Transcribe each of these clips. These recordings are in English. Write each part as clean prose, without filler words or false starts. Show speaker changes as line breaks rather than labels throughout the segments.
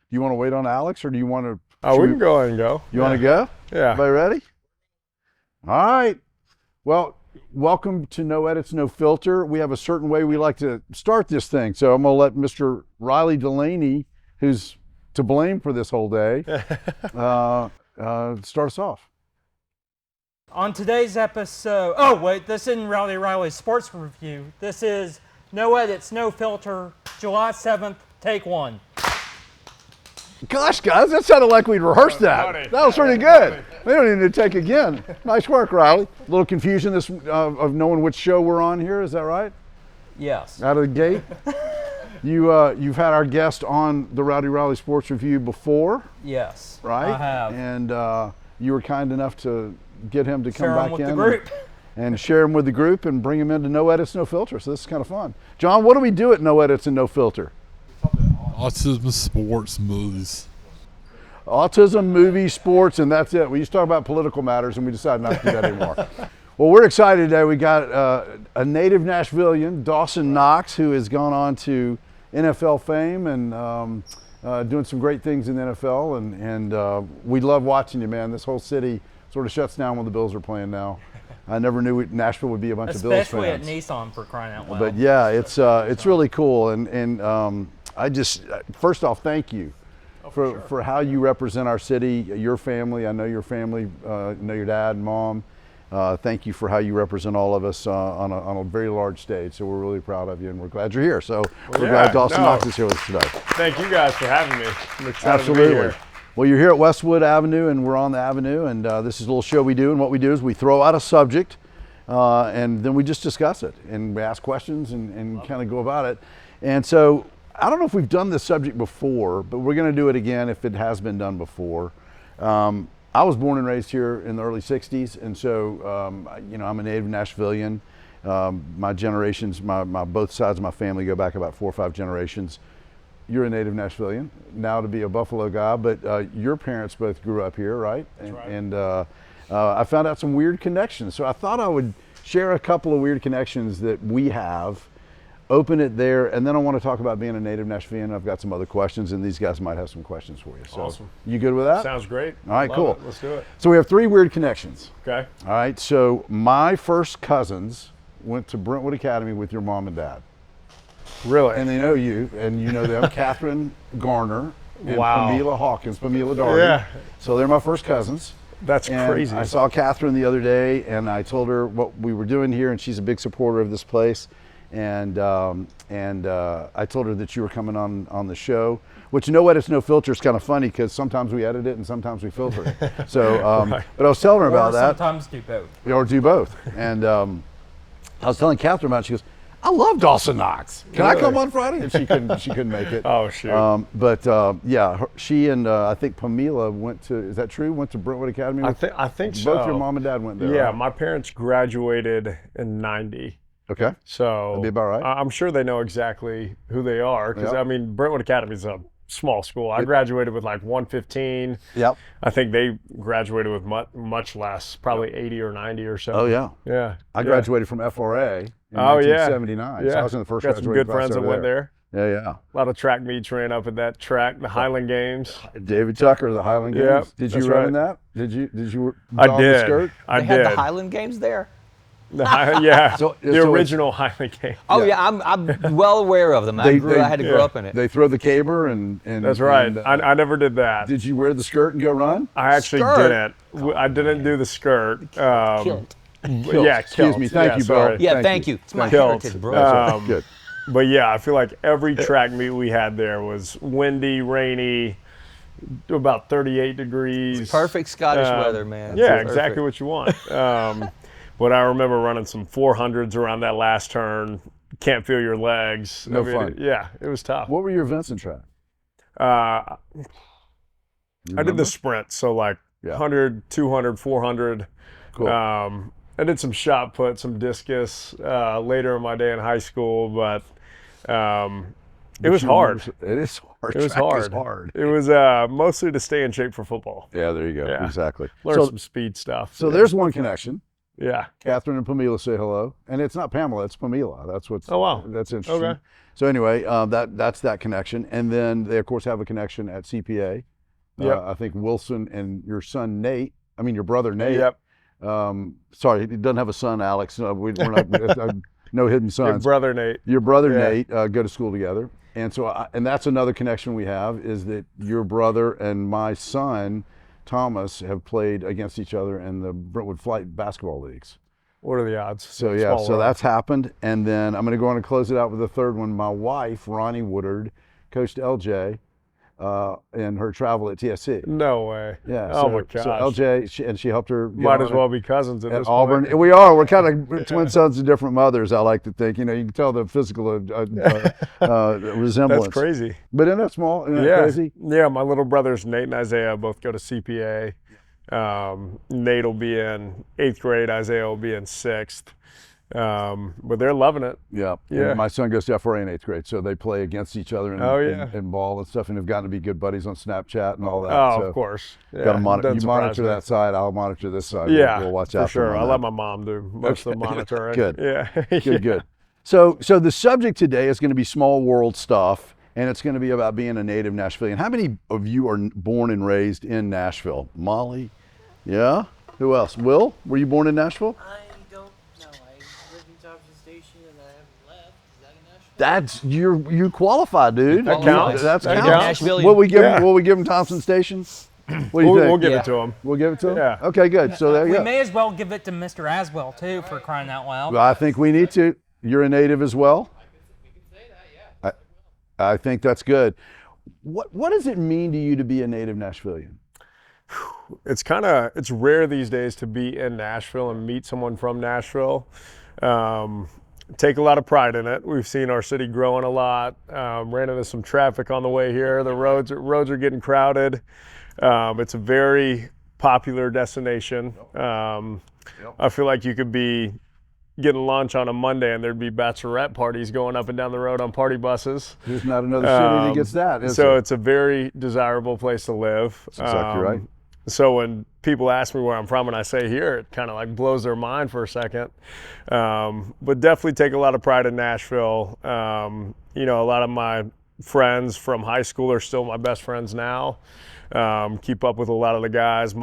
you want to wait on Alex, or do you want to?
Oh, we can go ahead and go.
You want to go?
Yeah.
Everybody ready? All right. Well, welcome to No Edits, No Filter. We have a certain way we like to start this thing. So I'm going to let Mr. Riley Delaney, who's to blame for this whole day, start us off.
On today's episode, oh wait, this isn't Riley's Sports Review. This is No Edits, No Filter, July 7th, take one.
Gosh, guys, that sounded like we'd rehearsed that.
Funny.
That was pretty good. We don't even need to take again. Nice work, Riley. A little confusion of knowing which show we're on here. Is that right?
Yes.
Out of the gate. You've had our guest on the Rowdy Riley Sports Review before,
Yes.
right?
I have.
And you were kind enough to get him to come
Share 'em
back
with
in
the group.
and share him with the group and bring him into No Edits, No Filter. So this is kind of fun. John, what do we do at No Edits and No Filter?
Autism, sports, movies.
Autism, movies, sports, and that's it. We used to talk about political matters, and we decided not to do that anymore. Well, we're excited today. We got a native Nashvilleian, Dawson Knox, who has gone on to NFL fame and doing some great things in the NFL. And we love watching you, man. This whole city sort of shuts down when the Bills are playing now. I never knew Nashville would be a bunch of Bills fans.
Especially at Nissan, for crying out loud.
But yeah, it's really cool. And I just, first off, thank you. For how you represent our city, your family. I know your family, I know your dad and mom. Thank you for how you represent all of us on a very large stage. So we're really proud of you, and we're glad you're here. So we're glad Dawson Knox is here with us today.
Thank you guys for having me. I'm excited
Absolutely.
to be here.
Well, you're here at Westwood Avenue, and we're on the Avenue, and this is a little show we do. And what we do is we throw out a subject, and then we just discuss it, and we ask questions and kind of go about it. And so I don't know if we've done this subject before, but we're going to do it again if it has been done before. I was born and raised here in the early 60s, and so, I'm a native Nashvilleian. My generations, both sides of my family go back about 4 or 5 generations. You're a native Nashvilleian, now to be a Buffalo guy, but your parents both grew up here, right?
That's right.
And I found out some weird connections. So I thought I would share a couple of weird connections that we have, open it there, and then I want to talk about being a native Nashvilleian. I've got some other questions, and these guys might have some questions for you. So,
awesome.
You good with that?
Sounds great.
All right,
Love
cool.
it. Let's do it.
So we have 3 weird connections.
Okay.
All right, so my first cousins went to Brentwood Academy with your mom and dad.
Really?
And they know you, and you know them, Catherine Garner and
Wow.
Pamela Hawkins, Pamela Darby.
Yeah.
So they're my first cousins.
That's
And
crazy.
I saw Catherine the other day, and I told her what we were doing here, and she's a big supporter of this place. And I told her that you were coming on the show, which No Edits, No Filter is kind of funny because sometimes we edit it and sometimes we filter it. So,
Right.
but I was telling her about
Or
that.
sometimes do both.
Or do both. And I was telling Catherine about it. She goes, I love Dawson Knox. Can I come on Friday? And she couldn't make it.
Oh, shoot.
She and I think Pamela went to, is that true? Went to Brentwood Academy?
I think so.
Both your mom and dad went there.
Yeah,
right?
my parents graduated in 90.
Okay.
So
That'd be about right.
I'm sure they know exactly who they are because,
Yep.
I mean, Brentwood Academy is a small school. I graduated with like 115.
Yep.
I think they graduated with much less, probably 80 or 90 or so.
Oh, yeah.
Yeah.
I graduated from FRA in
Oh, yeah.
1979.
Yeah.
So I was in the first
Got some
graduating
good
class
friends that
over
went there.
Yeah.
A lot of track meets ran up at that track, the Highland Games.
David Tucker, the Highland Games.
Yep,
Did
that's
you run
right.
in that? Did you
I
don the
did.
skirt?
I
They
did.
had the Highland Games there.
Yeah.
So
the
it's-
original Highland Games.
Oh yeah, I'm well aware of them. I had to grow up in it.
They throw the caber and
That's right.
and,
I never did that.
did you wear the skirt and go run?
I actually
Skirt?
didn't. I didn't do the skirt.
Kilt.
Kilt.
Yeah,
Excuse me.
kilt.
Thank
Yeah,
you,
sorry.
Bill.
Yeah, thank you. It's my
Kilt.
heritage, bro.
Good.
But yeah, I feel like every track meet we had there was windy, rainy, about 38 degrees.
Perfect Scottish weather, man.
Yeah,
Perfect.
exactly what you want. But I remember running some 400s around that last turn. Can't feel your legs.
No fun.
Yeah, it was tough.
What were your events in track?
I
You
did
remember?
the sprint, so like
Yeah.
100, 200, 400.
Cool.
I did some shot put, some discus later in my day in high school, but it was hard.
It is hard.
It was
Track
hard.
is hard.
It was mostly to stay in shape for football.
Yeah, there you go.
Yeah.
Exactly.
Learn
So,
some speed stuff.
so there's one connection.
Yeah.
Catherine and Pamela say hello, and it's not Pamela, it's Pamela. That's what's that's interesting.
Okay.
So anyway, that's that connection, and then they of course have a connection at CPA.
Yep.
I think Wilson and your son Nate. I mean your brother Nate.
Yep.
Sorry, he doesn't have a son, Alex. We're not no hidden sons.
Your brother Nate.
Your brother
Yeah.
Nate go to school together, and so and that's another connection we have is that your brother and my son Thomas have played against each other in the Brentwood Flight basketball leagues.
What are the odds?
So yeah,
Small
so
world.
that's happened, and then I'm going to go on and close it out with the third one. My wife Ronnie Woodard coached LJ in her travel at TSC.
No way.
Yeah.
Oh
so,
my gosh.
So LJ, she helped her. Get
Might
on
as well be cousins at
at
this
Auburn.
point.
We are. We're kind of twin sons of different mothers. I like to think. You know, you can tell the physical resemblance.
That's crazy.
But isn't that small? Isn't that
Yeah.
crazy?
Yeah, my little brothers Nate and Isaiah both go to CPA. Nate will be in 8th grade. Isaiah will be in 6th. But they're loving it.
Yeah.
Yeah.
And my son goes to FRA in 8th grade, so they play against each other in ball and stuff, and have gotten to be good buddies on Snapchat and all that.
Oh,
so
of course. Yeah,
Got to monitor.
doesn't
You
surprise
monitor
me.
that side. I'll monitor this side.
Yeah,
we'll watch
for
out
sure.
them on
I'll
that.
let my mom do most of the monitoring.
Good.
Yeah.
Good, good. So the subject today is going to be small world stuff, and it's going to be about being a native Nashvilleian. How many of you are born and raised in Nashville? Molly? Yeah? Who else? Will? Were you born in Nashville?
I don't know. I lived in Thompson Station and I haven't left. Is that in Nashville?
That's you qualify, dude.
That counts.
That's
That
counts.
counts.
Will we give
Yeah.
Will we give him Thompson Station? What do you think?
We'll give
Yeah.
it to them.
We'll give it to him?
Yeah.
Okay, good. So there you
We
go.
may as well give it to Mr. Aswell too, for crying out loud.
I think we need to. You're a native as well?
We can say that, yeah.
I think that's good. What does it mean to you to be a native Nashvilleian?
It's rare these days to be in Nashville and meet someone from Nashville. Take a lot of pride in it. We've seen our city growing a lot. Ran into some traffic on the way here. The roads are getting crowded. It's a very popular destination. I feel like you could be getting lunch on a Monday and there'd be bachelorette parties going up and down the road on party buses.
There's not another city that gets that, is
So
there?
it's a very desirable place to live.
That's exactly right.
So when people ask me where I'm from and I say here, it kind of like blows their mind for a second. But definitely take a lot of pride in Nashville. You know, a lot of my friends from high school are still my best friends now. Keep up with a lot of the guys.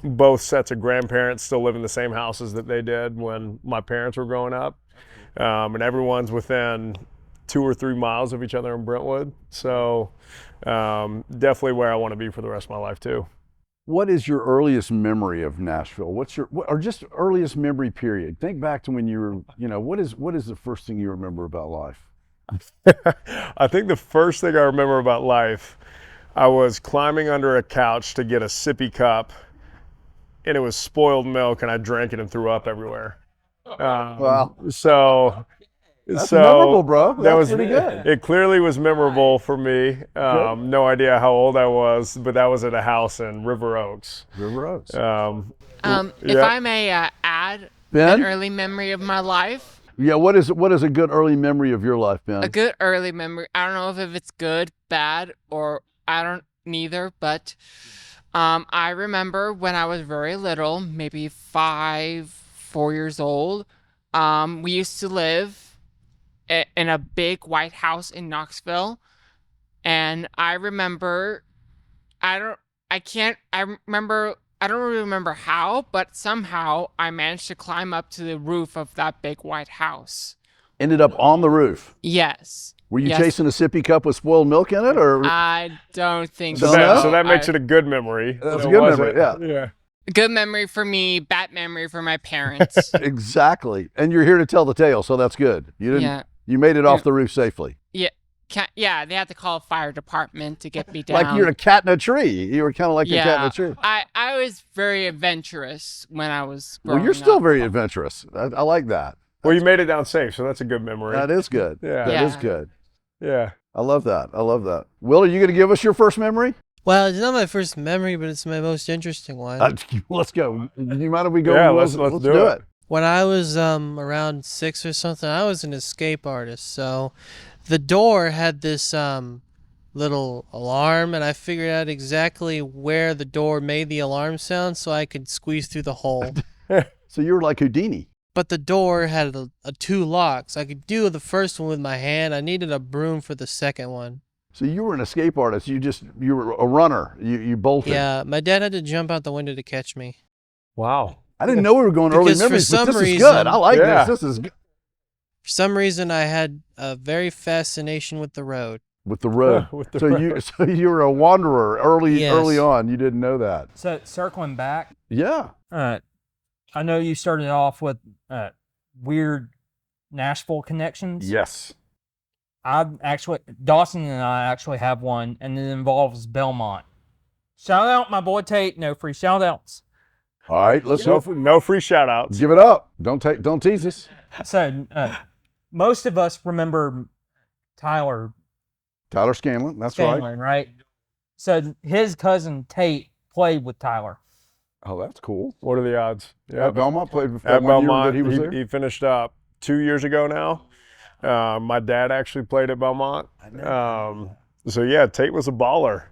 Both sets of grandparents still live in the same houses that they did when my parents were growing up. And everyone's within 2 or 3 miles of each other in Brentwood. So definitely where I want to be for the rest of my life too.
What is your earliest memory of Nashville? Or just earliest memory period? Think back to when you were, you know, what is the first thing you remember about life?
I think the first thing I remember about life, I was climbing under a couch to get a sippy cup, and it was spoiled milk, and I drank it and threw up everywhere.
Wow.
So
That's memorable, bro. That's pretty good.
It clearly was memorable for me. No idea how old I was, but that was at a house in River Oaks.
River Oaks.
If
yeah.
I may add
Ben?
an early memory of my life,
Yeah, what is a good early memory of your life, Ben?
a good early memory. I don't know if it's good, bad, or I don't neither, but I remember when I was very little, maybe 4 years old, we used to live in a big white house in Knoxville, and I remember, I don't really remember how, but somehow I managed to climb up to the roof of that big white house.
Ended up on the roof.
Yes.
Were you
Yes.
chasing a sippy cup with spoiled milk in it, or
I don't think
So
so.
that-
That makes it a good memory.
That's a
So
good
was
memory,
it?
yeah.
Yeah.
Good memory for me, bad memory for my parents.
exactly? And you're here to tell the tale, so that's good. You didn't.
Yeah.
You made it off
Yeah.
the roof safely.
Yeah, they had to call a fire department to get me down.
Like you're a cat in a tree. You were kind of like a cat in a tree.
I was very adventurous when I was
Well,
growing
you're still
up.
very adventurous. I like that.
Well, you made it down safe, so that's a good memory.
That is good.
Yeah.
That is
Yeah.
good.
Yeah.
I love that. I love that. Will, are you going to give us your first memory?
Well, it's not my first memory, but it's my most interesting one.
Let's go. You mind if we go?
Yeah,
Will's?
let's do it.
When I was around 6 or something, I was an escape artist. So the door had this little alarm, and I figured out exactly where the door made the alarm sound so I could squeeze through the hole.
So you were like Houdini.
But the door had two locks. I could do the first one with my hand. I needed a broom for the second one.
So you were an escape artist. You were a runner. You bolted.
Yeah, my dad had to jump out the window to catch me.
Wow.
I didn't know we were going early
Because for
memories, but
some
this is
reason-
good. I like
Yeah.
this. This is good.
For some reason, I had a very fascination with the road.
With the road.
With the
so
road.
you were a wanderer early
Yes.
on. You didn't know that.
So circling back,
Yeah.
I know you started off with weird Nashville connections.
Yes.
Dawson and I actually have one, and it involves Belmont. Shout out my boy Tate. No free shout outs.
All right. Let's
No free shout outs.
give it up. Don't tease us.
So most of us remember Tyler
Tyler Scanlon. That's
Scanlon, right? So his cousin Tate played with Tyler.
Oh, that's cool.
What are the odds?
Yeah. Belmont played for
At
one year
Belmont,
that he was there.
he finished up 2 years ago now. My dad actually played at Belmont. So yeah, Tate was a baller.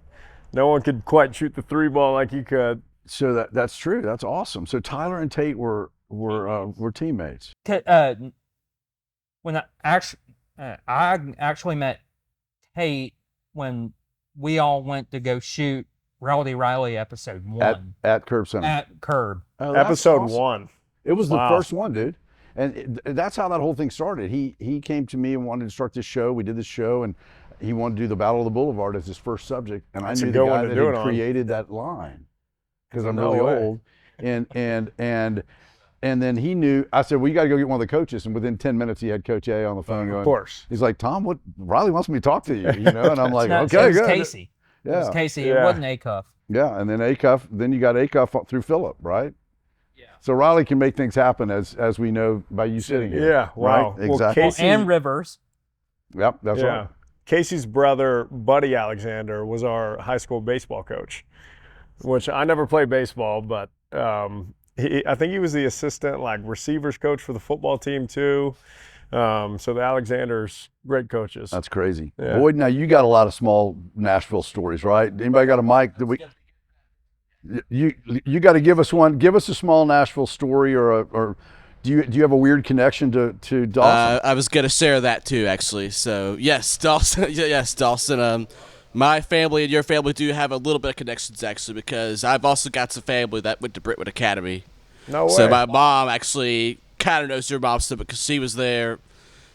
No one could quite shoot the three ball like he could.
So that's true. That's awesome. So Tyler and Tate were teammates.
When I actually met Tate when we all went to go shoot Rowdy Riley episode 1
At Curb Center.
at Curb.
Oh, that's
Episode
awesome.
1.
It was
Wow.
the first one, dude. And that's how that whole thing started. He came to me and wanted to start this show. We did this show, and he wanted to do the Battle of the Boulevard as his first subject. And
That's
I
a
knew
good
the
one
guy
to
that
do it
had
on.
created that line because I'm
No
really
way.
old. And then he knew. I said, "Well, you got to go get one of the coaches." And within 10 minutes, he had Coach A on the phone going.
Of course.
He's like, "Tom, what? Riley wants me to talk to you." You know, and I'm like,
No,
"Okay,
it was
good."
Casey. It was
Yeah,
Casey.
Yeah.
It wasn't Acuff.
yeah. And then Acuff. Then you got Acuff through Phillip, right? So Riley can make things happen, as we know by you sitting here.
Yeah, wow.
Right?
Well,
Exactly.
Casey-
And Rivers.
Yep, that's
Yeah.
right.
Casey's brother, Buddy Alexander, was our high school baseball coach, which I never played baseball, but I think he was the assistant, like, receivers coach for the football team, too. So the Alexanders, great coaches.
That's crazy.
Yeah.
Boyd, now you got a lot of small Nashville stories, right? Anybody got a mic that we? You got to give us one. Give us a small Nashville story, or do you have a weird connection to Dawson?
I was gonna share that too, actually. So yes, Dawson. Yes, Dawson. My family and your family do have a little bit of connections, actually, because I've also got some family that went to Brentwood Academy.
No way.
So my mom actually kind of knows your mom still because she was there.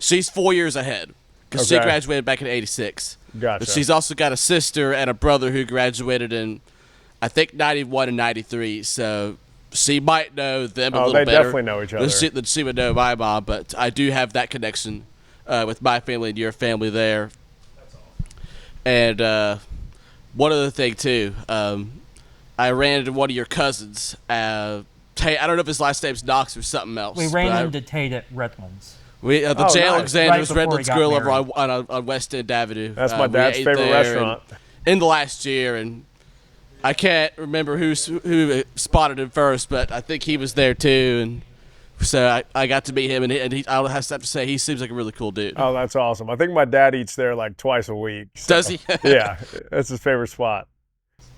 She's 4 years ahead because she
Okay.
graduated back in '86.
Gotcha.
But she's also got a sister and a brother who graduated in, I think, '91 and '93. So she might know them a
Oh,
little
they
better
definitely know each other.
than she would know my mom. But I do have that connection with my family and your family there. And one other thing too, I ran into one of your cousins. I don't know if his last name's Knox or something else.
We
but
ran into Tate at Redlands.
the
Oh,
J.
nice.
Alexander's
Right before
Redlands
he got
Grill over
married.
on West End Avenue.
That's my
We
dad's
ate
favorite
there
restaurant.
in the last year, and I can't remember who spotted him first, but I think he was there too, and so I got to meet him, and I'll have to say he seems like a really cool dude.
Oh, that's awesome. I think my dad eats there like twice a week. so-
Does he?
Yeah, that's his favorite spot.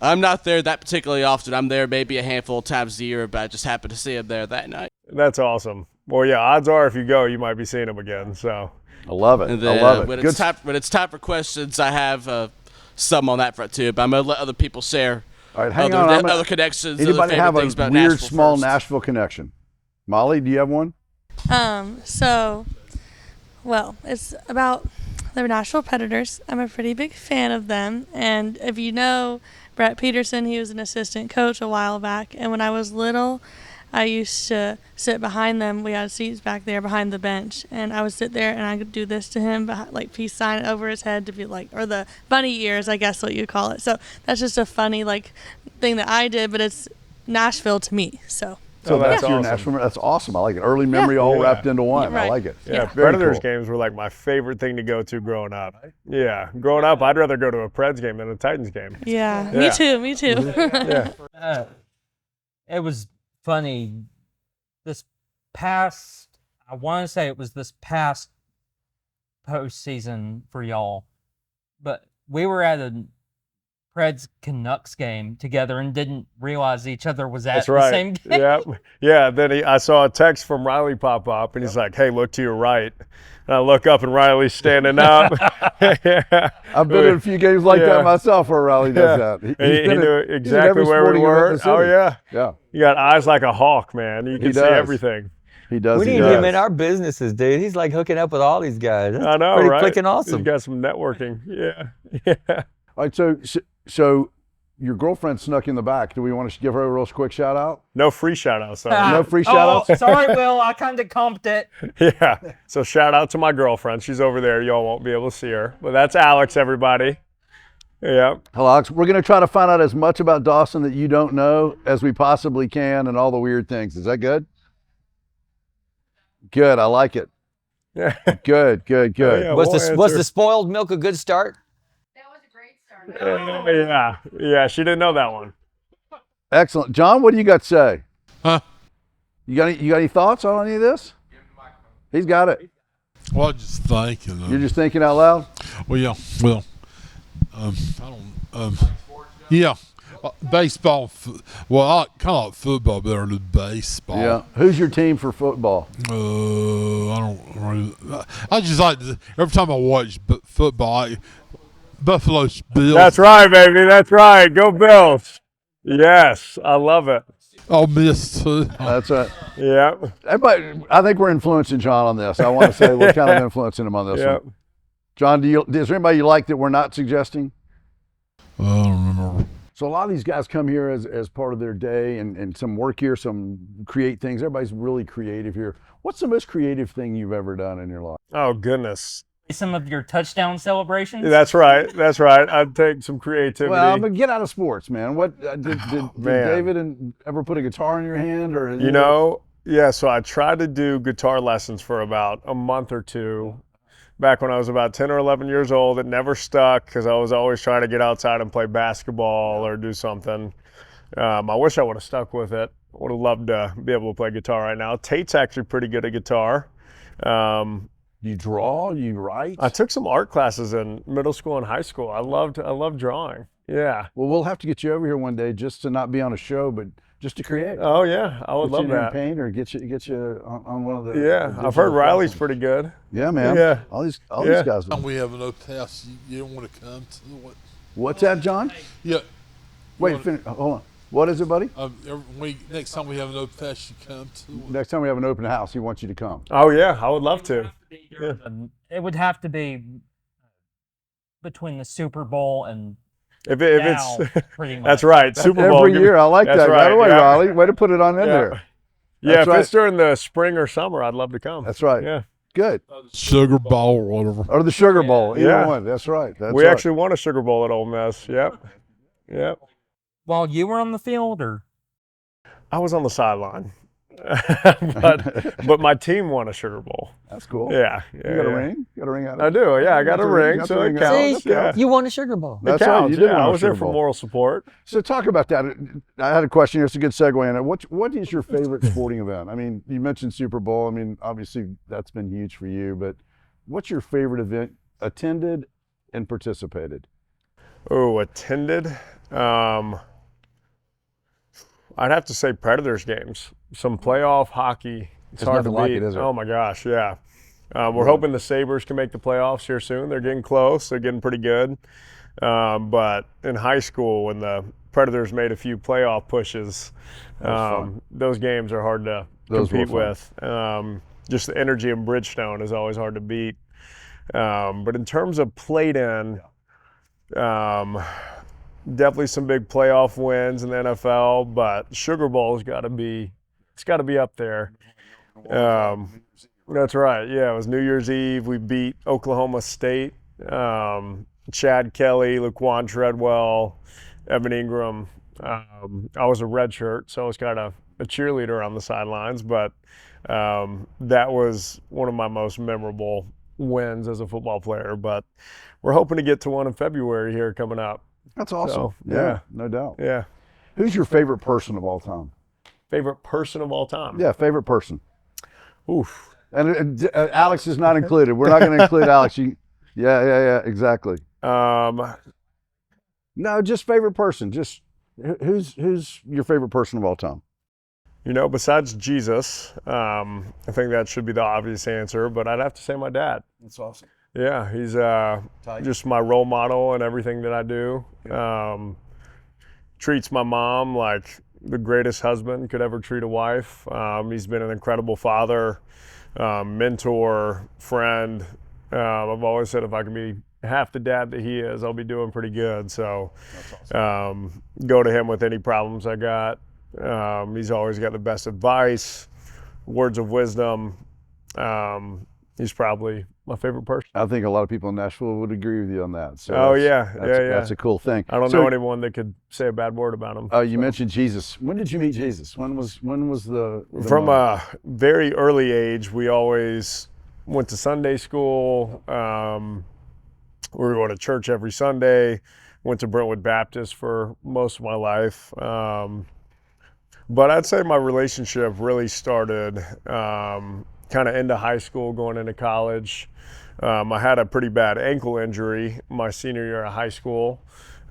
I'm not there that particularly often. I'm there maybe a handful of times a year, but I just happened to see him there that night.
That's awesome. Well, yeah, odds are if you go, you might be seeing him again. So
I love it.
And then
I love it.
when
Good.
it's time for questions, I have some on that front too. But I'm gonna let other people share
All right, hang
other,
on. I'm gonna-
other connections. other
Anybody
favorite
have a
things about
weird
Nashville
small
first.
Nashville connection? Molly, do you have one?
It's about the Nashville Predators. I'm a pretty big fan of them. And if you know Brett Peterson, he was an assistant coach a while back. And when I was little, I used to sit behind them. We had seats back there behind the bench. And I would sit there and I could do this to him, like peace sign over his head to be like, or the bunny ears, I guess what you call it. So that's just a funny thing that I did, but it's Nashville to me. So.
So
that's
your
awesome.
Nashville. That's awesome. I like it. Early memory all
Yeah.
wrapped into one.
Right.
I like it.
yeah,
Very
Predators
cool.
games were like my favorite thing to go to growing up. Yeah, growing up, I'd rather go to a Preds game than a Titans game.
Yeah,
Yeah.
me too.
Yeah.
It was funny. I want to say it was this past postseason for y'all, but we were at a Preds Canucks game together and didn't realize each other was at
That's
the
right.
same game.
Yeah, yeah. Then I saw a text from Riley pop up, and he's like, "Hey, look to your right." And I look up, and Riley's standing up. Yeah.
I've been in a few games like that myself where Riley does that.
He knew exactly where we were. Oh, yeah.
Yeah.
You got eyes like a hawk, man. You can see everything.
He does.
We need him in our businesses, dude. He's like hooking up with all these guys. That's
I know,
pretty
right?
freaking awesome.
He's got some networking. Yeah. Yeah.
All right, so your girlfriend snuck in the back. Do we want to give her a real quick shout out?
No free shout outs.
No free shout outs?
Oh, sorry, Will. I kind of comped it.
Yeah. So shout out to my girlfriend. She's over there. Y'all won't be able to see her. But that's Alex, everybody. Yeah.
Hello, Alex. We're going to try to find out as much about Dawson that you don't know as we possibly can and all the weird things. Is that good? Good. I like it.
Yeah.
Good.
Yeah,
was the spoiled milk a good start?
Yeah. She didn't know that one.
Excellent. John, what do you got to say?
Huh?
You got any thoughts on any of this? He's got it.
Well, I'm just thinking.
You're just thinking out loud?
Well, yeah. Well, I don't. Yeah. Baseball. Well, I kind of like football better than baseball.
Yeah. Who's your team for football?
I don't really. I just like every time I watch football, Buffalo Bills.
That's right, baby. That's right. Go Bills. Yes, I love it.
I'll miss too.
That's right.
Yeah.
Everybody, I think we're influencing John on this. I want to say we're kind of influencing him on this one. John, is there anybody you like that we're not suggesting?
I don't remember.
So a lot of these guys come here as part of their day and some work here, some create things. Everybody's really creative here. What's the most creative thing you've ever done in your life?
Oh, goodness.
Some of your touchdown celebrations?
That's right. I'd take some creativity.
Well, but get out of sports, man. What did David ever put a guitar in your hand, or
Yeah. So I tried to do guitar lessons for about a month or two, back when I was about 10 or 11 years old. It never stuck because I was always trying to get outside and play basketball or do something. I wish I would have stuck with it. Would have loved to be able to play guitar right now. Tate's actually pretty good at guitar.
You draw, you write?
I took some art classes in middle school and high school. I loved drawing. Yeah.
Well, we'll have to get you over here one day just to not be on a show, but just to create.
Oh yeah, I would love that.
Paint or get you on one of the.
Yeah, I've heard Riley's pretty good.
Yeah, man.
Yeah.
All these guys.
We have an open house. You don't want to come to it.
What's that, John?
Yeah.
Wait, hold on. What is it, buddy?
Next time we have an open house, you come to it.
Next time we have an open house, he wants you to come.
Oh yeah, I would love to. Yeah.
It would have to be between the Super Bowl and
if it's
pretty much.
That's right, Super Bowl
every year. I like that.
Right,
By the way, Riley, way to put it on in there.
Yeah, if it's during the spring or summer, I'd love to come.
That's right.
Yeah.
Good.
Sugar Bowl or whatever.
Or the Sugar Bowl. Either one. That's right.
We actually won a Sugar Bowl at Ole Miss. Yep.
While you were on the field, or?
I was on the sideline. but my team won a Sugar Bowl.
That's cool.
Yeah.
You got a ring? You got a ring out of it?
I do. Yeah, I got a ring, so it counts.
See, you won a Sugar Bowl.
That's
it counts.
right.
I was there for moral support.
So talk about that. I had a question here. It's a good segue in it. What is your favorite sporting event? I mean, you mentioned Super Bowl. I mean, obviously that's been huge for you, but what's your favorite event attended and participated?
Oh, attended? I'd have to say Predators games. Some playoff hockey. It's hard to beat.
Like it, is it?
Oh my gosh, yeah. We're hoping the Sabres can make the playoffs here soon. They're getting close. They're getting pretty good. But in high school, when the Predators made a few playoff pushes, those games are hard to compete with. Just the energy in Bridgestone is always hard to beat. But in terms of played in, definitely some big playoff wins in the NFL, but Sugar Bowl's got to be up there. That's right. Yeah, it was New Year's Eve. We beat Oklahoma State. Chad Kelly, Laquan Treadwell, Evan Ingram. I was a redshirt, so I was kind of a cheerleader on the sidelines, but that was one of my most memorable wins as a football player. But we're hoping to get to one in February here coming up.
That's awesome.
So,
yeah, no doubt.
Yeah.
Who's your favorite person of all time?
Favorite person of all time?
Yeah, favorite person.
Oof.
And Alex is not included. We're not going to include Alex. Yeah, exactly. No, just favorite person. Just who's your favorite person of all time?
You know, besides Jesus, I think that should be the obvious answer, but I'd have to say my dad.
That's awesome.
Yeah, he's just my role model in everything that I do. Treats my mom like the greatest husband could ever treat a wife. He's been an incredible father, mentor, friend. I've always said if I can be half the dad that he is, I'll be doing pretty good. So awesome. Go to him with any problems I got. He's always got the best advice, words of wisdom. He's probably my favorite person.
I think a lot of people in Nashville would agree with you on that. So that's a cool thing.
I don't know anyone that could say a bad word about him.
You mentioned Jesus. When did you meet Jesus? When was the
From
moment?
a very early age, we always went to Sunday school. We were going to church every Sunday. Went to Brentwood Baptist for most of my life. But I'd say my relationship really started kind of into high school, going into college. I had a pretty bad ankle injury my senior year of high school.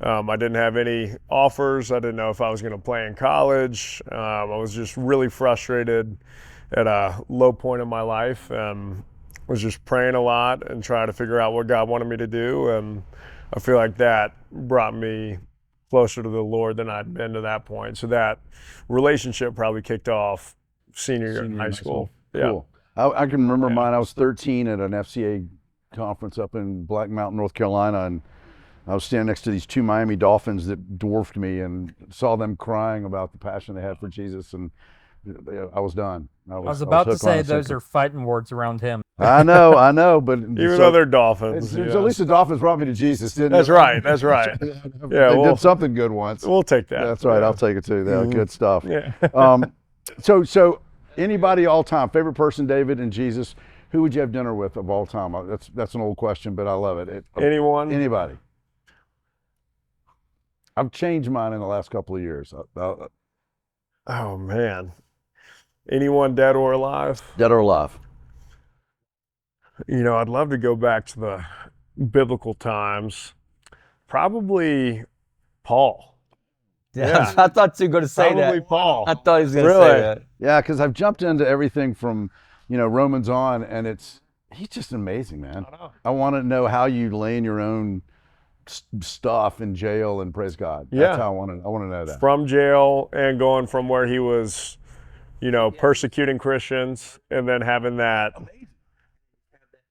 I didn't have any offers. I didn't know if I was going to play in college. I was just really frustrated at a low point in my life and was just praying a lot and trying to figure out what God wanted me to do. And I feel like that brought me closer to the Lord than I'd been to that point. So that relationship probably kicked off senior year in high school.
Cool. I can remember mine. I was 13 at an FCA conference up in Black Mountain, North Carolina, and I was standing next to these two Miami Dolphins that dwarfed me and saw them crying about the passion they had for Jesus, and I was done.
I was about to say those are fighting words around him.
I know, but
even though they're Dolphins.
At least the Dolphins brought me to Jesus, didn't
That's
they?
right. That's right.
Yeah, they did something good once.
We'll take that.
That's right. I'll take it too. Good stuff.
Yeah.
So anybody all time, favorite person, David and Jesus, who would you have dinner with of all time? That's an old question, but I love it.
Anyone?
Anybody. I've changed mine in the last couple of years.
Oh, man. Anyone dead or alive?
Dead or alive.
You know, I'd love to go back to the biblical times. Probably Paul.
Yeah. I thought you were going to say that.
Probably Paul.
I thought he was going to say that.
Yeah, because I've jumped into everything from, Romans on, and he's just amazing, man. I want to know how you lay in your own stuff in jail and praise God. That's how I want to know that.
From jail and going from where he was, persecuting Christians and then having that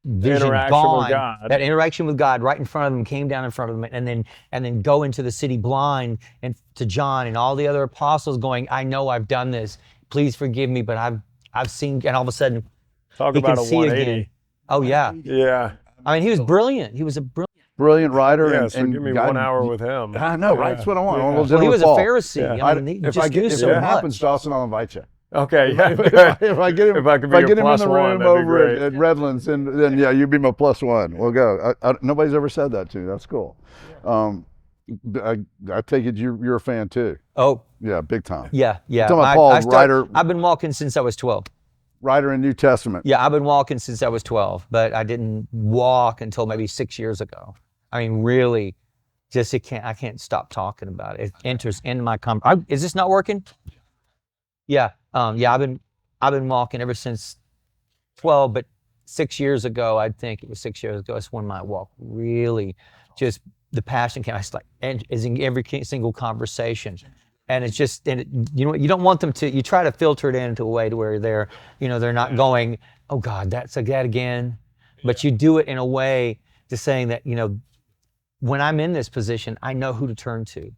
interaction with God.
That interaction with God right in front of them, came down in front of them, and then go into the city blind and to John and all the other apostles going, I know I've done this. Please forgive me, but I've seen, and all of a sudden
Talk
he
about
can
a
see
180.
again. Oh yeah.
Yeah.
I mean, he was brilliant. He was a
brilliant writer.
Yeah, so give me
God,
1 hour with him.
I know, right? That's what I want.
Well, he was a Pharisee.
Yeah.
I mean,
If it happens, Dawson, I'll invite you.
Okay, yeah.
If I get him,
if I could be
if I
your
get him in
plus
the
one,
room
that'd be
over
great.
at Redlands, then yeah, you'd be my plus one. We'll go. Nobody's ever said that to me. That's cool. I take it you're a fan too.
Oh,
yeah, big time.
yeah.
Talking about Paul, writer.
I've been walking since I was 12.
Writer in New Testament.
Yeah, I've been walking since I was 12, but I didn't walk until maybe 6 years ago. I mean, really, I can't stop talking about it. It enters into my is this not working? Yeah. I've been walking ever since 12, but 6 years ago, I think it was 6 years ago, that's when my walk really just, the passion came. I was like, and is in every single conversation. And it's just, you don't want them to, you try to filter it into a way to where they're not going, oh God, that's that again. But you do it in a way to saying that, when I'm in this position, I know who to turn to.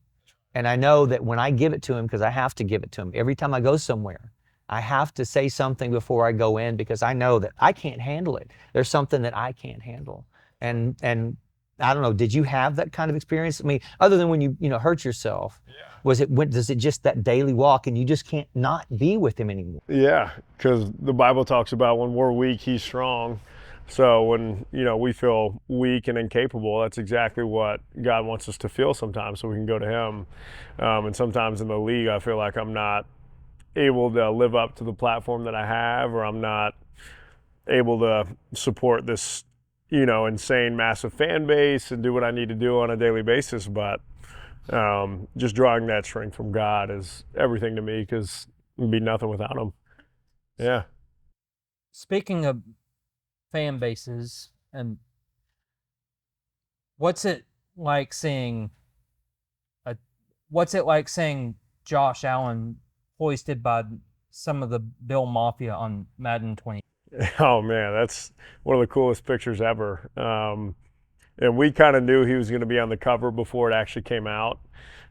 And I know that when I give it to him, because I have to give it to him, every time I go somewhere, I have to say something before I go in because I know that I can't handle it. There's something that I can't handle. And I don't know, did you have that kind of experience? I mean, other than when you hurt yourself, does it just that daily walk and you just can't not be with him anymore?
Yeah, because the Bible talks about when we're weak, he's strong. So when, we feel weak and incapable, that's exactly what God wants us to feel sometimes so we can go to him. And sometimes in the league, I feel like I'm not able to live up to the platform that I have, or I'm not able to support this, insane, massive fan base and do what I need to do on a daily basis. But, just drawing that strength from God is everything to me because it'd be nothing without him. Yeah.
Speaking of fan bases, and what's it like seeing Josh Allen hoisted by some of the Bill Mafia on Madden 20?
Oh man, that's one of the coolest pictures ever. And we kind of knew he was going to be on the cover before it actually came out.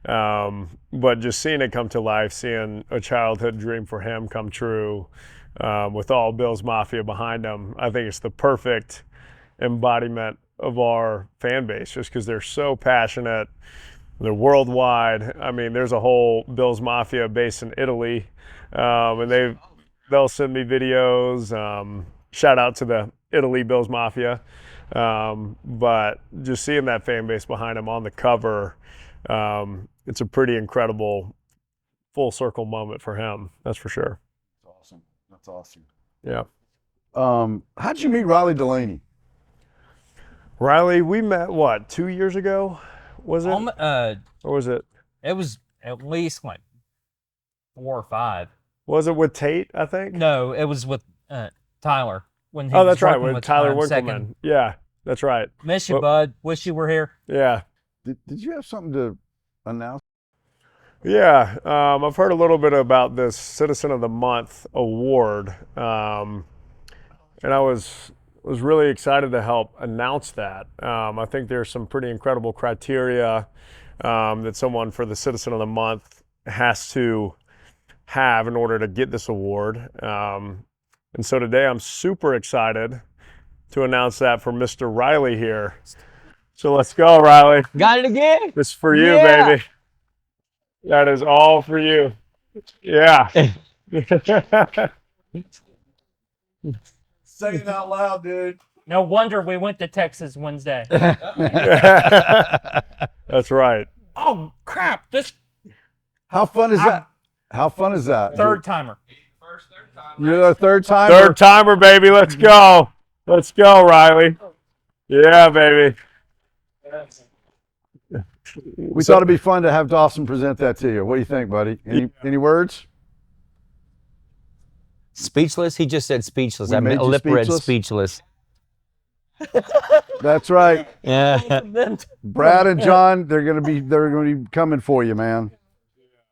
But just seeing it come to life, seeing a childhood dream for him come true, with all Bill's Mafia behind him, I think it's the perfect embodiment of our fan base, just because they're so passionate. They're worldwide. I mean, there's a whole Bill's Mafia based in Italy, and they'll send me videos. Shout out to the Italy Bill's Mafia. But just seeing that fan base behind him on the cover, it's a pretty incredible full circle moment for him. That's for sure.
That's awesome. That's awesome.
Yeah.
How'd you meet Riley Delaney?
Riley, we met, what, 2 years ago? Was it? Or was it?
It was at least like 4 or 5.
Was it with Tate, I think?
No, it was with Tyler. When he
Oh,
was
that's right,
working
with Tyler Winkleman.
second.
Yeah, that's right.
Miss you, bud. Wish you were here.
Yeah.
Did you have something to announce?
Yeah, I've heard a little bit about this Citizen of the Month award, and I was really excited to help announce that. I think there's some pretty incredible criteria that someone for the Citizen of the Month has to have in order to get this award. And so today I'm super excited to announce that for Mr. Riley here. So let's go, Riley.
Got it again.
This is for you,
Yeah.
baby. That is all for you. Yeah.
Say it out loud, dude.
No wonder we went to Texas Wednesday.
That's right.
Oh, crap. This
How fun is that? How fun is that?
third timer.
You're the third time.
Third timer, baby. Let's go. Let's go, Riley. Yeah, baby.
We thought it'd be fun to have Dawson present that to you. What do you think, buddy? Any words?
Speechless? He just said speechless.
We
I
made
meant
you
lip read
speechless?
speechless.
That's right.
Yeah.
Brad and John, they're gonna be coming for you, man.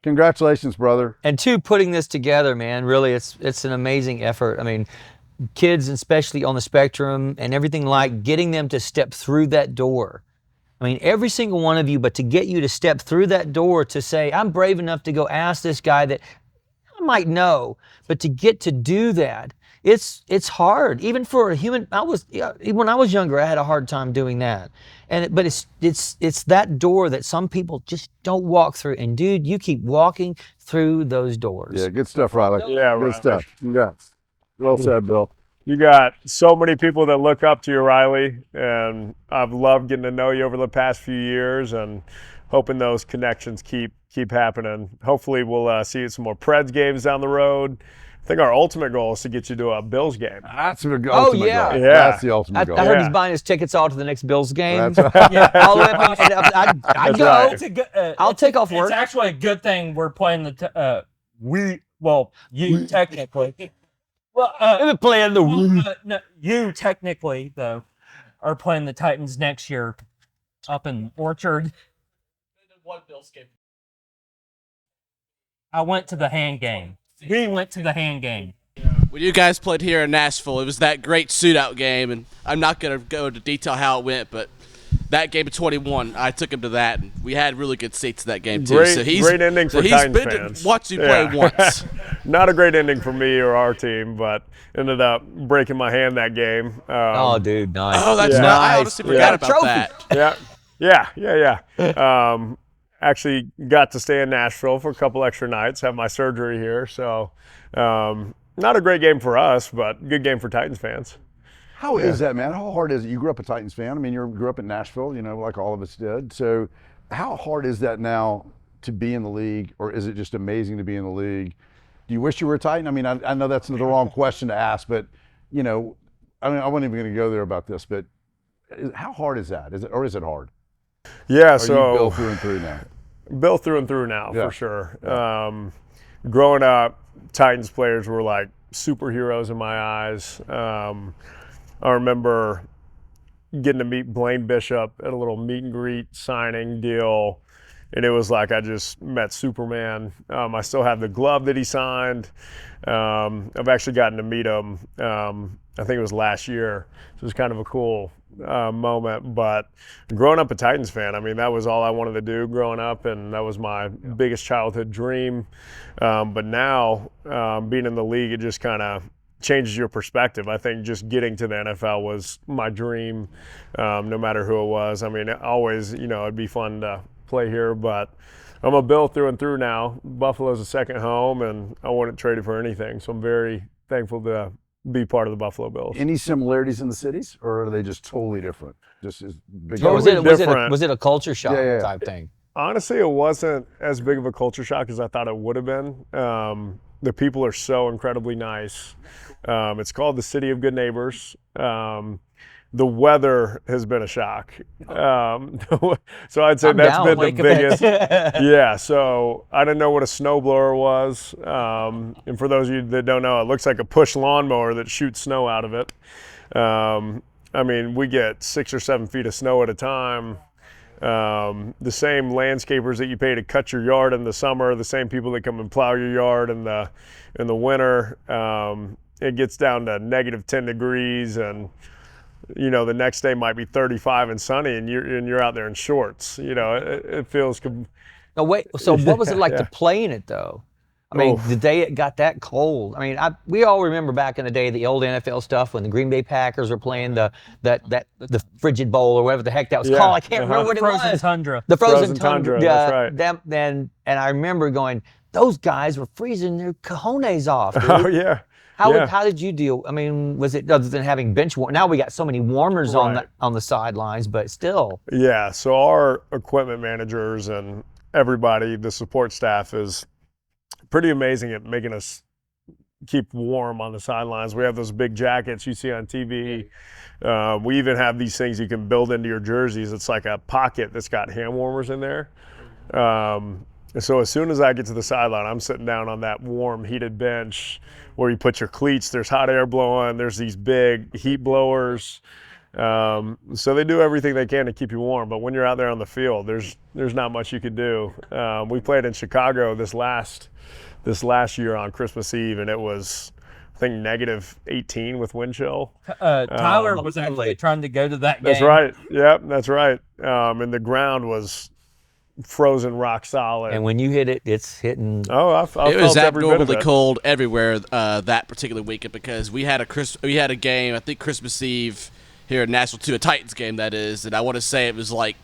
Congratulations, brother.
And two, putting this together, man, really, it's an amazing effort. I mean, kids, especially on the spectrum and everything, like getting them to step through that door. I mean, every single one of you, but to get you to step through that door to say, I'm brave enough to go ask this guy that I might know, but to get to do that, it's hard. Even for a human, when I was younger, I had a hard time doing that. But it's that door that some people just don't walk through. And dude, you keep walking through those doors.
Yeah, good stuff, Riley.
Yeah,
good
Riley.
stuff. Congrats. Well said, Bill.
You got so many people that look up to you, Riley, and I've loved getting to know you over the past few years and hoping those connections keep happening. Hopefully we'll see you at some more Preds games down the road. I think our ultimate goal is to get you to a Bills game.
That's the ultimate
yeah.
goal.
Yeah.
That's the ultimate goal.
I heard
Yeah.
he's buying his tickets all to the next Bills game.
That's right.
Yeah.
I'll go.
right.
It's a good,
I'll take off work.
It's actually a good thing we're playing you technically. Well,
I've been playing the
no, you technically though are playing the Titans next year up in Orchard. I went to the hand game. We went to the hand game.
When you guys played here in Nashville, it was that great shootout game, and I'm not going to go into detail how it went, but that game of 21, I took him to that, and we had really good seats in that game too.
Great ending for
he's
Titans
been
fans.
to watch you play once.
Not a great ending for me or our team, but ended up breaking my hand that game.
Oh, dude, nice.
Oh, that's
Yeah.
not. I
Nice.
honestly
Yeah.
forgot about
Trophy.
that.
Yeah. Actually got to stay in Nashville for a couple extra nights, have my surgery here. So not a great game for us, but good game for Titans fans.
How is that, man? How hard is it? You grew up a Titans fan. I mean, you grew up in Nashville, like all of us did. So how hard is that now to be in the league, or is it just amazing to be in the league? Do you wish you were a Titan? I mean, I know that's the wrong question to ask, but, I wasn't even going to go there about this, but how hard is that? Is it hard?
Yeah,
Or
so
you go through and through now?
Bill through and through now,
Yeah.
for sure. Growing up, Titans players were like superheroes in my eyes. I remember getting to meet Blaine Bishop at a little meet and greet signing deal, and it was like I just met Superman. I still have the glove that he signed. I've actually gotten to meet him. I think it was last year. So it was kind of a cool moment. But growing up a Titans fan, I mean, that was all I wanted to do growing up, and that was my biggest childhood dream. But now, being in the league, it just kind of changes your perspective. I think just getting to the NFL was my dream, no matter who it was. I mean, always, it'd be fun to play here, but I'm a Bill through and through now. Buffalo's a second home, and I wouldn't trade it for anything. So I'm very thankful to be part of the Buffalo Bills.
Any similarities in the cities, or are they just totally different? Just as big.
Totally different.
Was it a culture shock
Yeah.
type thing?
Honestly, it wasn't as big of a culture shock as I thought it would have been. The people are so incredibly nice. It's called the City of Good Neighbors. The weather has been a shock. So I'd say that's been the biggest. Yeah, so I didn't know what a snowblower was. And for those of you that don't know, it looks like a push lawnmower that shoots snow out of it. I mean, we get 6 or 7 feet of snow at a time. The same landscapers that you pay to cut your yard in the summer, the same people that come and plow your yard in the winter. It gets down to -10 degrees, and the next day might be 35 and sunny, and you're out there in shorts. It feels.
No, wait. So what was it like to play in it, though? I mean, the day it got that cold. I mean, we all remember back in the day the old NFL stuff when the Green Bay Packers were playing the Frigid Bowl or whatever the heck that was called. I can't remember what it was.
Frozen tundra.
The frozen tundra.
That's right.
And I remember going, those guys were freezing their cojones off. Dude.
Oh yeah.
How did you deal? I mean, was it other than having bench warmers? Now we got so many warmers
Right.
on the sidelines, but still.
Yeah. So our equipment managers and everybody, the support staff, is pretty amazing at making us keep warm on the sidelines. We have those big jackets you see on TV. We even have these things you can build into your jerseys. It's like a pocket that's got hand warmers in there. So as soon as I get to the sideline, I'm sitting down on that warm, heated bench where you put your cleats. There's hot air blowing. There's these big heat blowers. So they do everything they can to keep you warm. But when you're out there on the field, there's not much you could do. We played in Chicago this last year on Christmas Eve, and it was, I think, -18 with wind chill.
Tyler was actually trying to go to that game.
That's right. Yep, that's right. And the ground was frozen rock solid.
And when you hit it, it's hitting.
Oh, I
It
felt
was
every bit of
abnormally
it.
cold everywhere that particular weekend because we had a game, I think Christmas Eve here in Nashville too, a Titans game that is, and I want to say it was like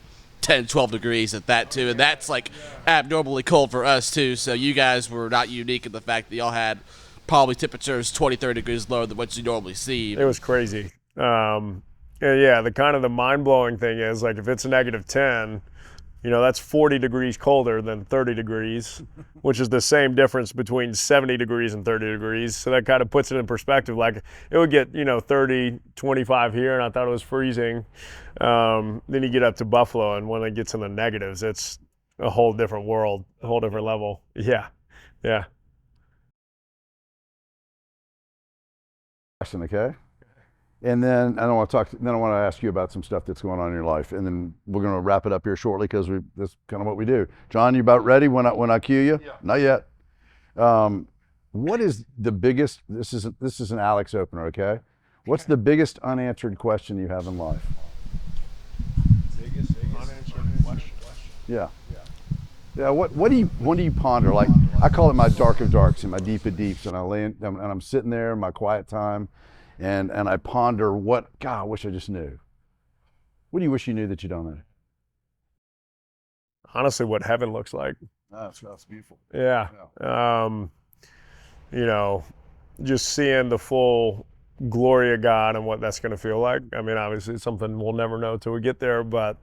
10, 12 degrees at that too, and that's like abnormally cold for us too. So you guys were not unique in the fact that y'all had probably temperatures 20, 30 degrees lower than what you normally see.
It was crazy. And yeah, the mind-blowing thing is, like, if it's -10, that's 40 degrees colder than 30 degrees, which is the same difference between 70 degrees and 30 degrees. So that kind of puts it in perspective. Like, it would get, 30, 25 here, and I thought it was freezing. Then you get up to Buffalo, and when it gets in the negatives, it's a whole different world, a whole different level. Yeah, yeah.
Okay. And then I want to ask you about some stuff that's going on in your life, and then we're going to wrap it up here shortly because that's kind of what we do. John, you about ready when I cue you?
Yeah.
Not yet. What is the biggest? This is an Alex opener, okay? What's the biggest unanswered question you have in life?
Biggest unanswered question.
Yeah. Yeah. What do you ponder? Like, I call it my dark of darks and my deep of deeps, and I'm sitting there in my quiet time. And I ponder God, I wish I just knew. What do you wish you knew that you don't know?
Honestly, what heaven looks like.
That's beautiful.
Yeah. Just seeing the full glory of God and what that's going to feel like. I mean, obviously it's something we'll never know till we get there, but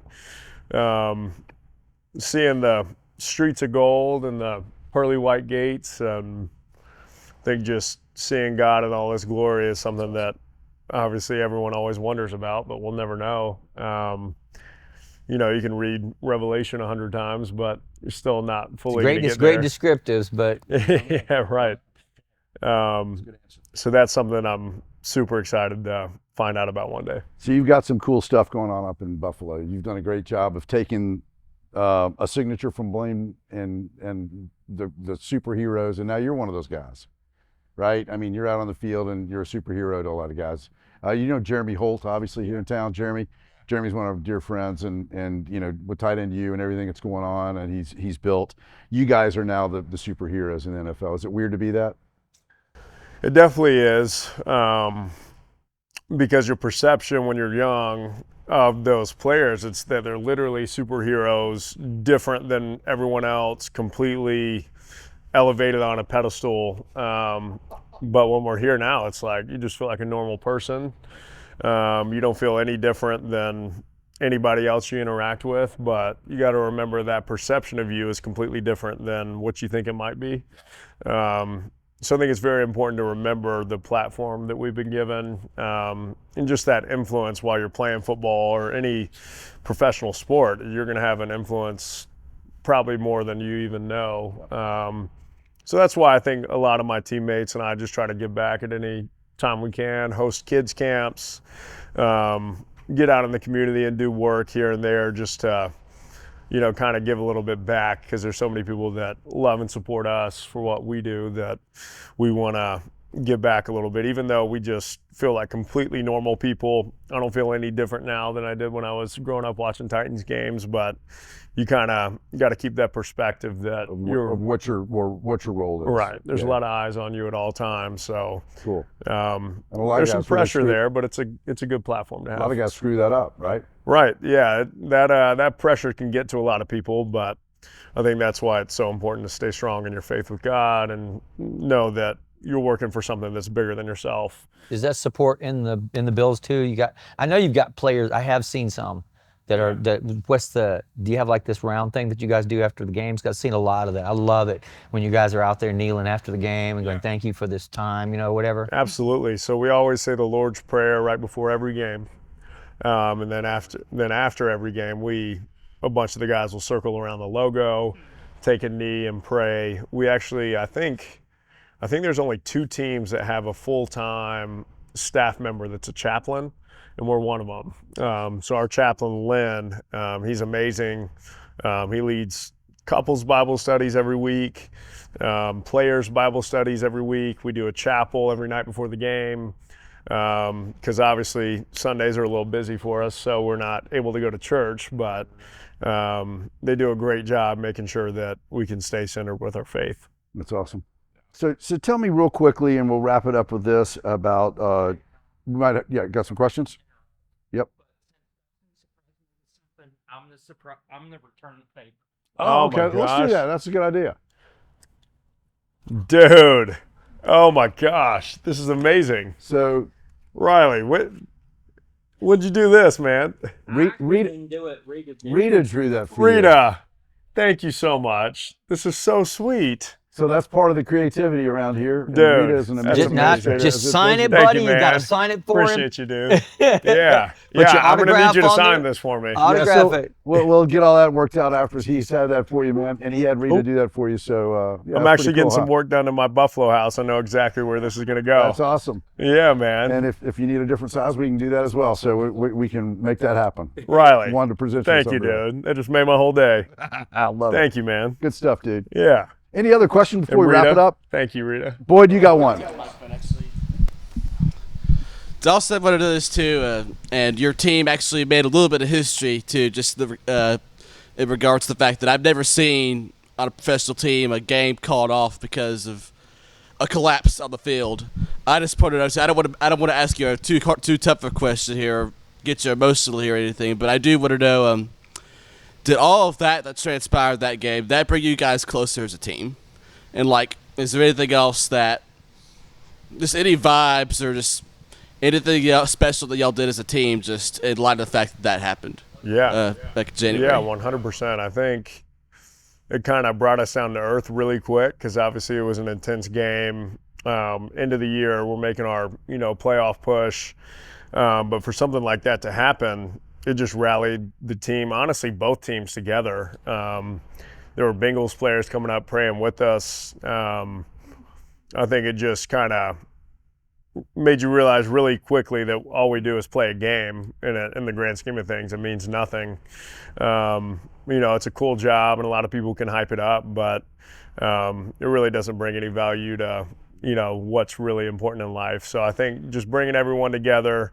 seeing the streets of gold and the pearly white gates, I think just seeing God in all His glory is something that obviously everyone always wonders about, but we'll never know. you know, you can read Revelation 100 times, but you're still not fully
Great,
gonna
it's
get
great
there.
descriptives, but
Yeah, right. So that's something I'm super excited to find out about one day.
So you've got some cool stuff going on up in Buffalo. You've done a great job of taking a signature from Blaine and the superheroes, and now you're one of those guys, right? I mean, you're out on the field and you're a superhero to a lot of guys. You know Jeremy Holt, obviously here in town. Jeremy's one of our dear friends, and you know, with tight end you and everything that's going on, and he's built. You guys are now the superheroes in the NFL. Is it weird to be that?
It definitely is, because your perception when you're young of those players, it's that they're literally superheroes, different than everyone else, completely elevated on a pedestal. But when we're here now, it's like you just feel like a normal person. You don't feel any different than anybody else you interact with, but you got to remember that perception of you is completely different than what you think it might be. So I think it's very important to remember the platform that we've been given, and just that influence while you're playing football or any professional sport. You're going to have an influence probably more than you even know. So that's why I think a lot of my teammates and I just try to give back at any time we can, host kids camps, get out in the community and do work here and there just to, you know, kind of give a little bit back, because there's so many people that love and support us for what we do that we want to give back a little bit, even though we just feel like completely normal people. I don't feel any different now than I did when I was growing up watching Titans games, but you kind of got to keep that perspective that you're
what your role is.
Right. There's
Yeah.
a lot of eyes on you at all times. So
Cool.
there's some pressure there, but it's a good platform to have.
A lot of guys screw that up, right?
Right. Yeah. That pressure can get to a lot of people, but I think that's why it's so important to stay strong in your faith with God and know that you're working for something that's bigger than yourself.
is that support in the Bills too? I know you've got players. I have seen some that are do you have like this round thing that you guys do after the games? I've seen a lot of that. I love it when you guys are out there kneeling after the game and going, thank you for this time, you know, whatever.
Absolutely. So we always say the Lord's Prayer right before every game. And then after every game, a bunch of the guys will circle around the logo, take a knee and pray. We actually, I think there's only 2 teams that have a full-time staff member that's a chaplain, and we're one of them. So our chaplain, Lynn, he's amazing. He leads couples Bible studies every week, players Bible studies every week. We do a chapel every night before the game, because obviously Sundays are a little busy for us, so we're not able to go to church, but they do a great job making sure that we can stay centered with our faith.
That's awesome. So tell me real quickly, and we'll wrap it up with this about, got some questions? Yep.
I'm the return favor.
Oh,
my
okay. Let's do
gosh.
that. That's a good idea.
Dude. Oh my gosh. This is amazing.
So,
Riley, when'd you do this, man?
Rita
do it.
Rita drew that for you.
Rita, thank you so much. This is so sweet.
So that's part of the creativity around here. And
Dude,
Rita is an
that's
amazing
amazing.
Just sign it,
Thank
buddy.
you,
You got to
man.
sign it for him.
Appreciate you, dude. Yeah.
Put your
I'm going to
autograph
need you to
on
sign
there.
this for me.
Autograph it.
We'll get all that worked out after he's had that for you, man. And he had Rita do that for you. So
I'm actually getting some work done in my Buffalo house. I know exactly where this is going to go.
That's awesome.
Yeah, man.
And if you need a different size, we can do that as well. So we can make that happen.
Riley,
Wanted to present
thank you,
something.
dude. That just made my whole day.
I love it.
Thank you, man.
Good stuff, dude.
Yeah.
Any other questions before
And
we wrap
Rita,
it up?
Thank you, Rita.
Boyd, you got one.
Dawson wanted to do this too, and your team actually made a little bit of history too, just in regards to the fact that I've never seen on a professional team a game called off because of a collapse on the field. I just pointed out. I don't want to ask you a too tough a question here, or get you emotional here or anything, but I do want to know. Did all of that transpired that game, that bring you guys closer as a team? And, like, is there anything else that, just any vibes or just anything else special that y'all did as a team just in light of the fact that happenend?
Yeah.
Back in January.
Yeah, 100%. I think it kind of brought us down to earth really quick because obviously it was an intense game. End of the year, we're making our, playoff push. But for something like that to happen, it just rallied the team, honestly, both teams together. There were Bengals players coming up praying with us. I think it just kind of made you realize really quickly that all we do is play a game. In the grand scheme of things, it means nothing. It's a cool job, and a lot of people can hype it up, but it really doesn't bring any value to what's really important in life. So I think just bringing everyone together,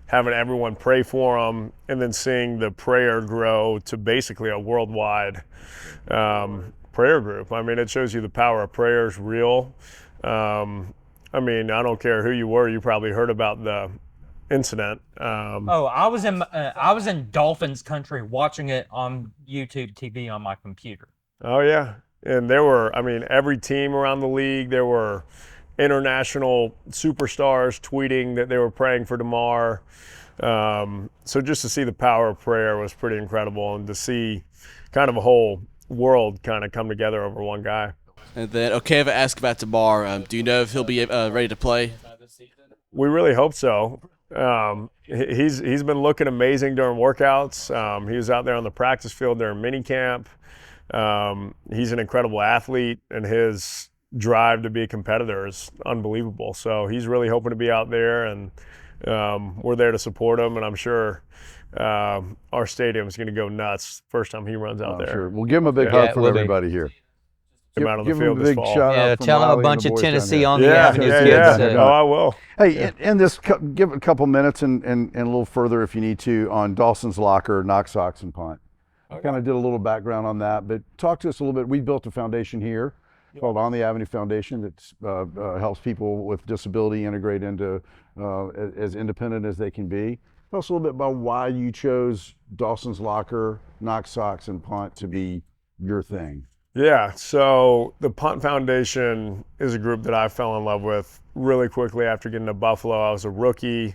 having everyone pray for them, and then seeing the prayer grow to basically a worldwide prayer group. I mean, it shows you the power of prayer is real. I don't care who you were, you probably heard about the incident.
I was in Dolphins country watching it on YouTube TV on my computer.
Oh yeah, and there were, every team around the league, there were international superstars tweeting that they were praying for Damar. So just to see the power of prayer was pretty incredible, and to see kind of a whole world kind of come together over one guy.
And then Okeva asked about Damar. Do you know if he'll be ready to play?
We really hope so. He's been looking amazing during workouts. He was out there on the practice field during minicamp. He's an incredible athlete, and his drive to be a competitor is unbelievable. So he's really hoping to be out there, and we're there to support him. And I'm sure our stadium is going to go nuts first time he runs out there.
Sure. We'll give him a big hug from everybody here.
Give out on the
Give
field
him a
this
big
fall.
shout
Yeah,
out from
tell him
Riley
a
and
bunch
the
of
boys down
Tennessee
here.
on the Avenue kids.
Oh, I will.
Hey, and this, give it a couple minutes and a little further if you need to on Dawson's Locker, Knox, Socks, and Punt. Kind of did a little background on that, but talk to us a little bit. We built a foundation here called On the Avenue Foundation that helps people with disability integrate into as independent as they can be. Tell us a little bit about why you chose Dawson's Locker, Knox, Socks, and Punt to be your thing.
Yeah, so the Punt Foundation is a group that I fell in love with really quickly after getting to Buffalo. I was a rookie.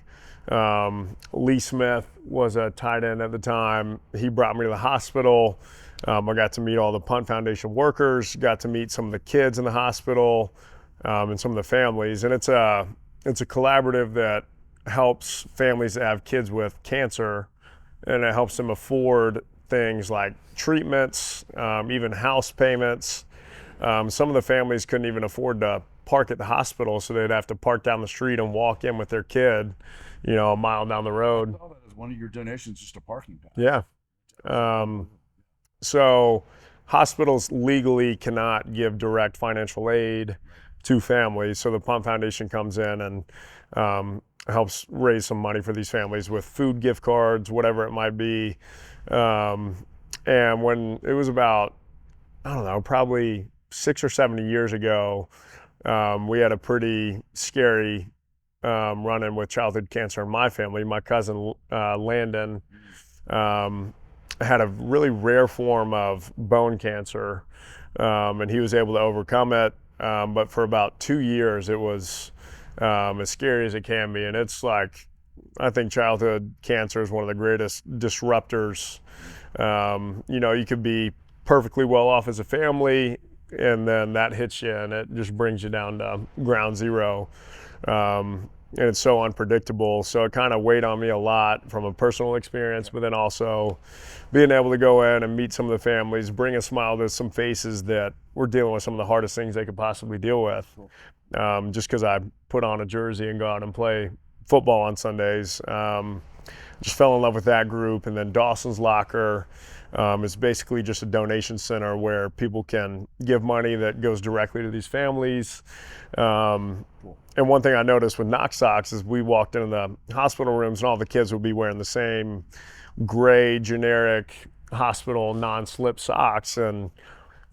Lee Smith was a tight end at the time. He brought me to the hospital. I got to meet all the Punt Foundation workers, got to meet some of the kids in the hospital, and some of the families. And it's a collaborative that helps families that have kids with cancer, and it helps them afford things like treatments, even house payments. Some of the families couldn't even afford to park at the hospital, so they'd have to park down the street and walk in with their kid, a mile down the road.
I saw that as one of your donations, just a parking pass.
Yeah. So hospitals legally cannot give direct financial aid to families, so the Punt Foundation comes in and helps raise some money for these families with food gift cards, whatever it might be. And when it was about, probably 6 or 7 years ago, we had a pretty scary run-in with childhood cancer in my family. My cousin Landon had a really rare form of bone cancer, and he was able to overcome it. But for about 2 years, it was as scary as it can be. And it's like, I think childhood cancer is one of the greatest disruptors. You could be perfectly well off as a family, and then that hits you, and it just brings you down to ground zero. And it's so unpredictable. So it kind of weighed on me a lot from a personal experience, but then also being able to go in and meet some of the families, bring a smile to some faces that were dealing with some of the hardest things they could possibly deal with. Just because I put on a jersey and go out and play football on Sundays. Just fell in love with that group. And then Dawson's Locker is basically just a donation center where people can give money that goes directly to these families. And one thing I noticed with Knox Socks is we walked into the hospital rooms and all the kids would be wearing the same gray, generic hospital non-slip socks. And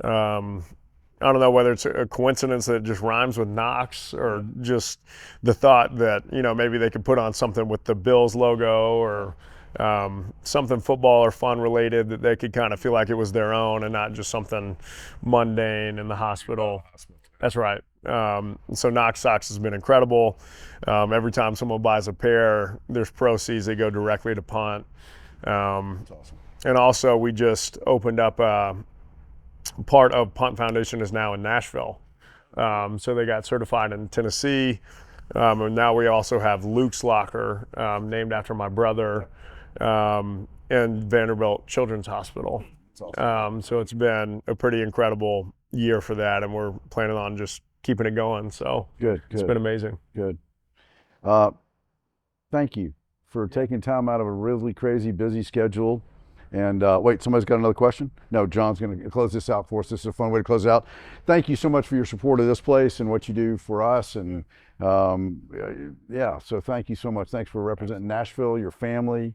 I don't know whether it's a coincidence that it just rhymes with Knox, or just the thought that, maybe they could put on something with the Bills logo, or something football or fun related that they could kind of feel like it was their own and not just something mundane in the hospital. That's right. So Knox Socks has been incredible. Every time someone buys a pair, there's proceeds that go directly to Punt. That's awesome. And also we just opened up part of Punt Foundation is now in Nashville. So they got certified in Tennessee. And now we also have Luke's Locker, named after my brother. and Vanderbilt Children's Hospital. So it's been a pretty incredible year for that, and we're planning on just keeping it going. So
Good.
it's been amazing.
Good. Thank you for taking time out of a really crazy, busy schedule. And wait, somebody's got another question? No, John's going to close this out for us. This is a fun way to close it out. Thank you so much for your support of this place and what you do for us. And yeah, so thank you so much. Thanks for representing Nashville, your family,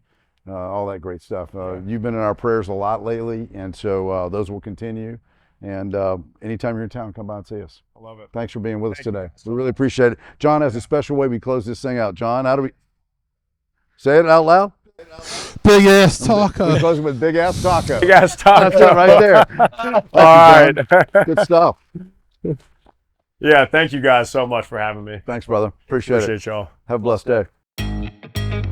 all that great stuff. You've been in our prayers a lot lately, and so those will continue. And anytime you're in town, come by and see us.
I love it.
Thanks for being with us today. We really appreciate it. John has a special way we close this thing out. John, how do we say it out loud?
Big ass taco.
We close it with big ass taco.
Big ass taco.
That's it right there.
All right.
Good stuff.
Yeah, thank you guys so much for having me.
Thanks, brother. Appreciate it.
Appreciate y'all.
Have a blessed day.